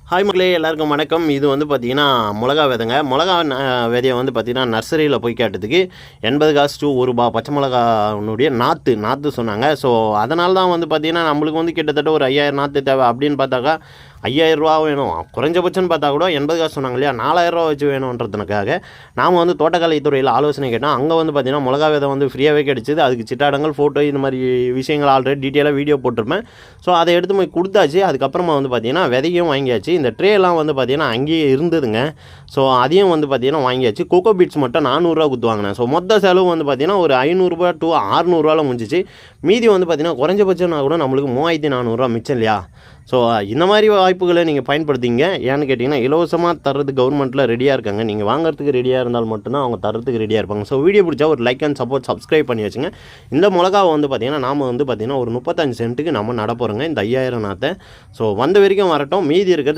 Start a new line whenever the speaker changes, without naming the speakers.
Hi மக்களே, எல்லாருக்கும் வணக்கம். இது வந்து பார்த்தீங்கன்னா மிளகா விதைங்க. மிளகா விதையை வந்து பார்த்தீங்கன்னா நர்சரியில் போய் கேட்டதுக்கு 80 காசு to ₹1 பச்சை மிளகானுடைய நாற்று சொன்னாங்க. ஸோ அதனால தான் வந்து பார்த்தீங்கன்னா நம்மளுக்கு வந்து கிட்டத்தட்ட ஒரு 5000 நாற்று தேவை அப்படின்னு பார்த்தாக்கா ₹5000 வேணும். குறைஞ்சபட்சம்னு பார்த்தா கூட 80 காசு சொன்னாங்க இல்லையா, ₹4000 வச்சு வேணுன்றதுக்காக நாம் வந்து தோட்டக்கலைத்துறையில் ஆலோசனை கேட்டோம். அங்கே வந்து பார்த்தீங்கன்னா மிளகா விதை வந்து ஃப்ரீயாகவே கிடச்சிது. அதுக்கு சிட்டாடங்கள், ஃபோட்டோ, இந்த மாதிரி விஷயங்கள் ஆல்ரெடி டீட்டெயிலாக வீடியோ போட்டிருப்பேன். ஸோ அதை எடுத்து போய் கொடுத்தாச்சு. அதுக்கப்புறமா வந்து பார்த்தீங்கன்னா விதையும் வாங்கியாச்சு. இந்த ட்ரேலாம் வந்து பார்த்தீங்கன்னா அங்கேயே இருந்ததுங்க. ஸோ அதையும் வந்து பார்த்தீங்கன்னா வாங்கியாச்சு. கோகோ பீட்ஸ் மட்டும் ₹400 கொடுத்து வாங்கினேன். ஸோ மொத்த செலவு வந்து பார்த்தீங்கன்னா ஒரு ₹500 to ₹600 முடிஞ்சிச்சு. மீதி வந்து பார்த்தீங்கன்னா குறைஞ்சபட்சம்னா கூட நம்மளுக்கு ₹3400 மிச்சம் இல்லையா. ஸோ இந்த மாதிரி வாய்ப்புகளை நீங்கள் பயன்படுத்திங்க. ஏன்னு கேட்டிங்கன்னா இலவசமாக தர்றது கவர்மெண்ட்டில் ரெடியாக இருக்காங்க. நீங்கள் வாங்குறதுக்கு ரெடியாக இருந்தால் மட்டும்தான் அவங்க தரத்துக்கு ரெடியாக இருப்பாங்க. ஸோ வீடியோ பிடிச்சா ஒரு லைக் அண்ட் சப்ஸ்கிரைப் பண்ணி வச்சுங்க. இந்த மிளகாவை வந்து பார்த்திங்கன்னா நாம் வந்து பார்த்திங்கன்னா ஒரு 35 சென்ட்டுக்கு நம்ம நட போகிறோங்க இந்த 5000 நாற்றை. ஸோ வந்த வரைக்கும் வரட்டும். மீதி இருக்கிறது